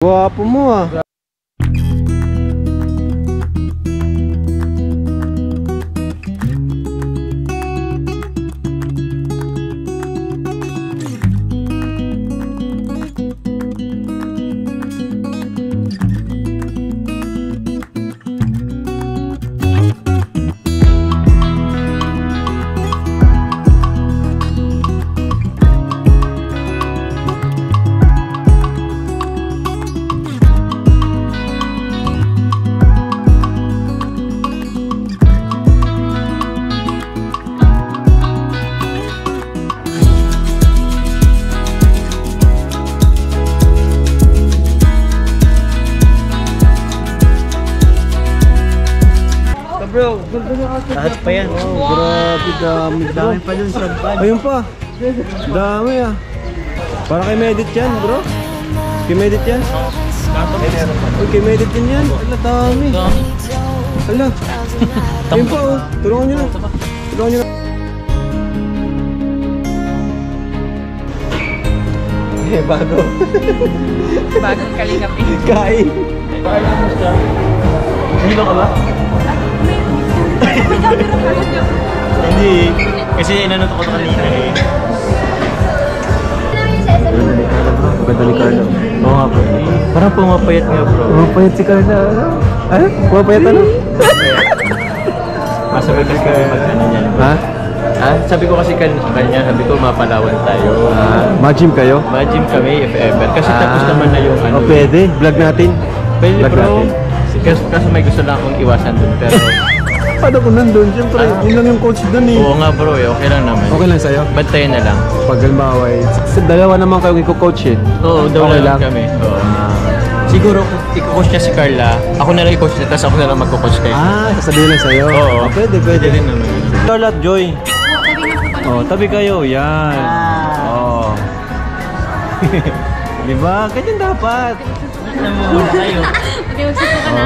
Gwapo mo ah. Bro, lahat pa yan. Oh, grabe, dami bro. Dami pa dun sa van. Ayun pa. Dami ah. Para kay Medit yan bro. Kay Medit yan. Uy, kay Medit din yan. Ala, dami. Ala. Ayun pa oh. Tulungan nyo lang. Tulungan nyo lang. Eh, bago. Bagong kalingap eh. Kain. Hilo ka ba? Hindi. Kasi inanot ako kanina eh. Ganda ni Carla. Oo nga bro. Parang pumapayat nga bro. Pumapayat si Carla. Ano? Pumapayat ano? Masabi kasi kami mag-ano niyan. Ha? Ha? Sabi ko kasi kanya, sabi ko mapalawan tayo. Mag-gym kayo? Mag-gym kami if ever. Kasi tapos naman na yung ano. Oh, pwede. Vlog natin. Pwede Vlog bro. natin. Kasi may gusto lang akong iwasan dun. Pero paano kung nandun? Siyempre, yun lang yung coach dun eh. oo nga bro eh. Okay lang naman. Okay lang sa'yo? Bantayan na lang. Pag halimbawa eh. Dalawa naman kayong i-coach eh. Oo, daw Okay lang lang. kami. Oo. Siguro kung i-coach niya si Carla, ako na lang i-coach niya, tapos ako na lang mag-coach kayo. Sasabihin lang sa'yo? Oo. Pwede, pwede. Pwede rin naman. Carla at Joy. Oh, tabi kayo. Yan. Oh. Diba? Ganyan dapat. Namumula kayo. Okay, magsuko ka na.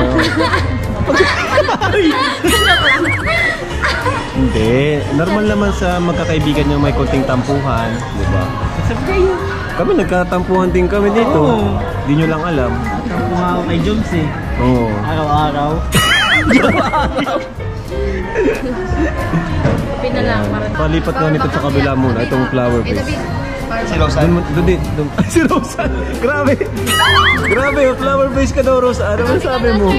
Hindi. Normal naman sa magkakaibigan yung may konting tampuhan. Diba? Sabi kayo. Kami nagkatampuhan din kami dito. Hindi nyo lang alam. Tampo nga ako kay Joms eh. Oo. Araw-araw. Pinalang. Palipat nga nito sa kabila muna. Itong flower vase. Si Rosan? Doon. Si Rosan. Grabe. Grabe. Flower vase ka daw, Rosa. Ano man sabi mo?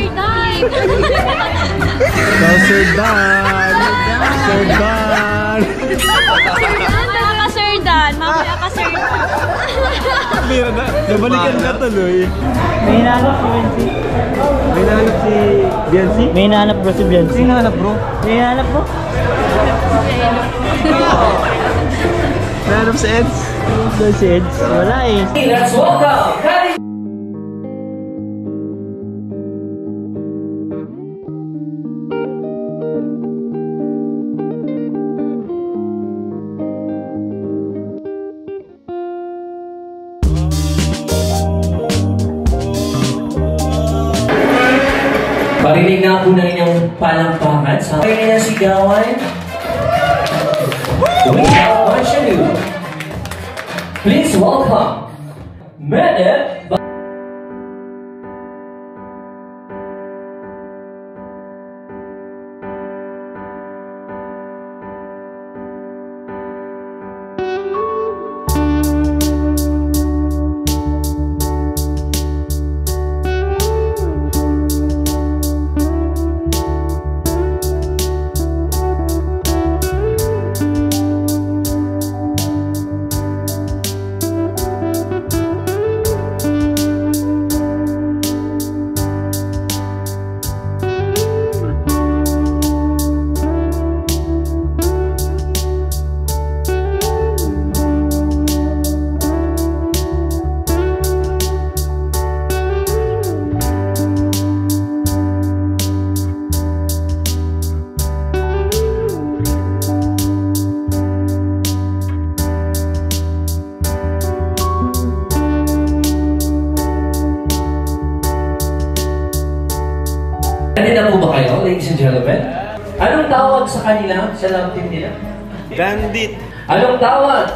Sir Dan. Sir Dan. Mga ka-Sir Dan. Mamaya ka-Sir Dan. Bira na. Nabalikan ka tuloy. May hinahanap si Biancy. May nahanap si Biancy? May hinahanap bro si Biancy. May nahanap bro? May hinahanap bro? Nahanap si Eds? Si Eds? Wala eh. Let's welcome Parinig na po ng inyong palampakan sa kanya ng sigawan. Without much ado, please welcome Medit. Nandito na po ba kayo, ladies and gentlemen? Anong tawag sa kanila, sa love team nila? Bandit! Anong tawag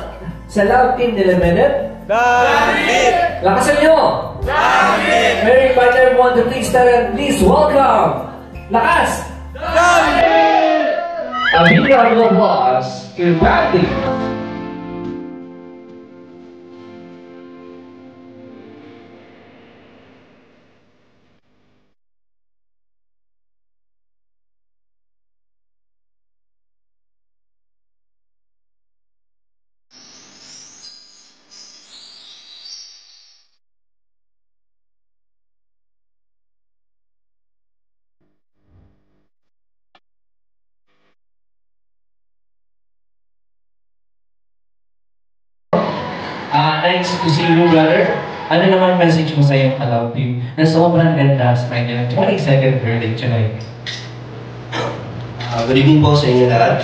sa love team nila, Medit? Bandit! Lakasan nyo! Very invite everyone to please stand and please welcome. Lakas! A big round of applause to Mandy. Nice to see you, brother. Ano naman message mo sa iyong Kalab team na sobrang ganda sa kanya 22nd birthday tonight? Good evening po sa inyo lahat.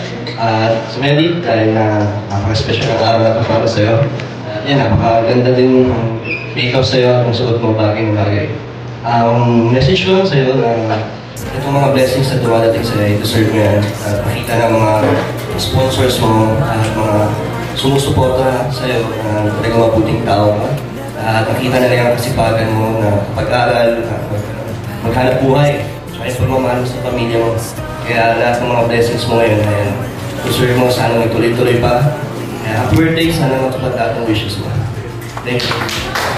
Sa Medi, dahil na napaka-special ng araw na ito para sa'yo. Yan, napakaganda din ang make-up sa'yo at ang suot mo bagay na bagay. Message ko lang sa'yo na itong mga blessings na dumadating sa'yo, deserve mo yan. Nakita ng mga sponsors mo at mga sumusuporta sa'yo na talagang mabuting tao ka. Nakita nila yung kasipagan mo na pag-aaral, maghanap buhay, tsaka yung pagmamahal sa pamilya mo. Kaya lahat ng mga blessings mo ngayon, deserve mo, sana magtuloy-tuloy pa. Kaya happy birthday, sana matupad lahat ng wishes mo. Thank you.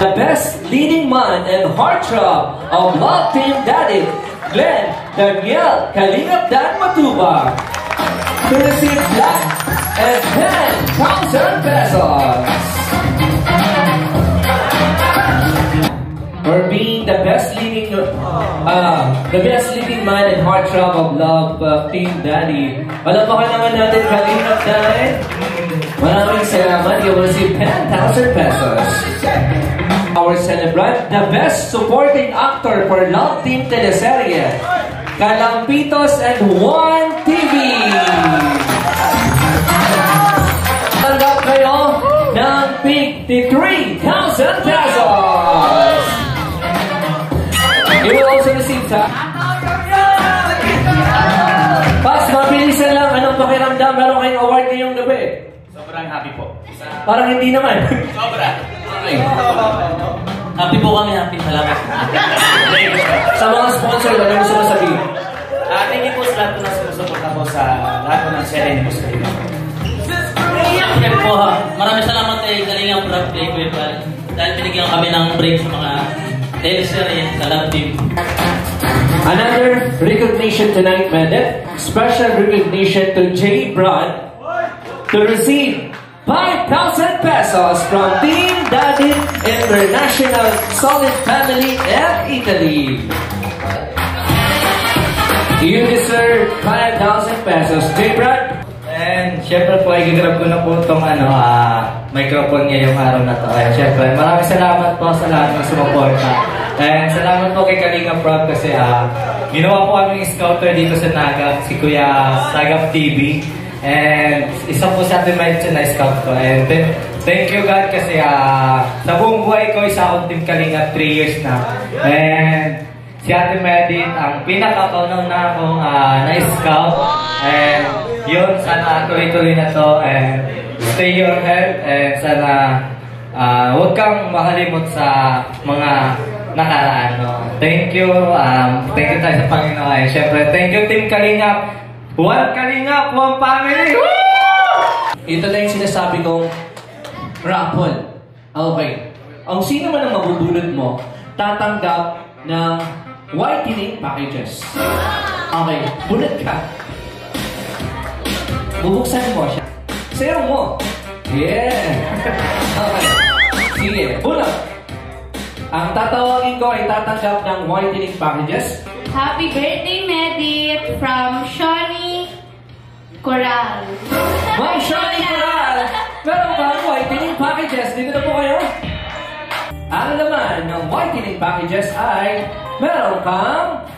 The best leading man and heartthrob of Love Team Daddy, Glenn Daniel Kalingap Dan Matuba, to receive black and 10,000 pesos for being the best leading man and heartthrob of Love Team Daddy. Palapakan naman natin Kalingap Dan. Maraming salamat. You will receive 10,000 pesos. Our celebrant, the best supporting actor for Love Team Teleserye, Kalampitos and One TV. Tanggap kayo ng 53,000 pesos. You will also receive Pas, mabilisan lang. Anong pakiramdam? Meron kayong award ngayong gabi. Sobrang happy po. Parang hindi naman. Sobra. Happy po kami, happy. Salamat. Sa mga sponsor, ano gusto mo sabihin? Thank you po sa lahat po na sumusuporta po sa lahat po ng serye po sa inyo. Po, maraming salamat kay Kalingap Rock Play Kuya Pal. Dahil binigyan kami ng break sa mga teleserye sa Love Team. Another recognition tonight, Medet. Special recognition to J. Brad to receive 5,000 pesos from Team Daddy International Solid Family of Italy. You deserve 5,000 pesos. J. Brad? And syempre po, i-grab ko na po itong microphone ngayong araw na to. And syempre, maraming salamat po sa lahat ng sumuporta. And salamat po kay Kalingap Rob kasi ginawa po kaming scouter dito sa Naga, si Kuya Sagap TV. And isa po sa ating medyo na scout ko. And thank you God kasi sa buong buhay ko, isa akong Team Kalingap 3 years na. And si Ate Medit, ang pinakakaunaw na akong na-scout. And yun, sana tuloy-tuloy na to. And stay your health. And sana huwag kang makalimot sa mga nakaraan. No? Thank you. Thank you tayo sa Panginoon. And syempre, thank you Team Kalingap. One Kalingap, one family! Ito na yung sinasabi kong raffle. Okay. Ang sino man ang mabubulot mo, tatanggap ng whitening packages. Okay. Bulot ka. Bubuksan mo siya. Sayo mo. Yeah. Okay. Sige. Bulot. Ang tatawagin ko ay tatanggap ng whitening packages. Happy birthday, Medit, from Shoni Coral. Ma'am Shoni Coral! Meron bang whitening packages? Dito na po kayo. Ang laman ng whitening packages ay meron kang,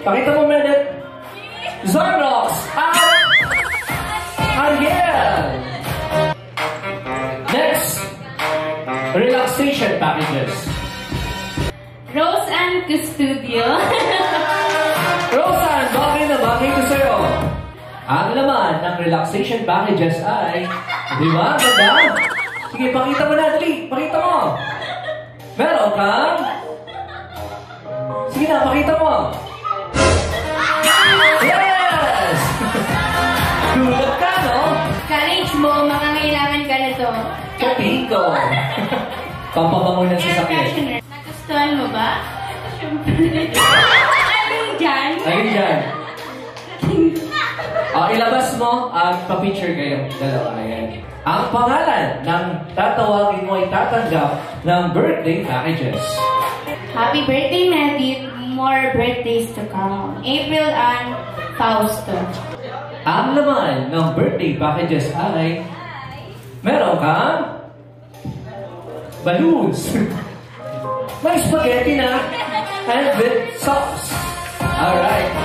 pakita mo Medit, Zornox at Ariel. Next, relaxation packages. Rose and Custodio. Rosan, bagay na bagay ko sa'yo. Ang laman ng relaxation packages ay, di ba? Ganda? Sige, pakita mo na, dali. Pakita mo. Meron kang Sige na, pakita mo. Yes! Gulat ka, no? Courage mo, makangailangan ka na to. Kapingo. Pampabango ng sasakyan. Nagustuhan mo ba? Ayun dyan. Ayun dyan. Ilabas mo at pa-picture kayong dalawa. Ayan. Ang pangalan ng tatawagin mo ay tatanggap ng birthday packages. Happy birthday, Medit. More birthdays to come. April and Fausto. Ang laman ng birthday packages ay meron kang balloons. May spaghetti na and with sauce. Alright.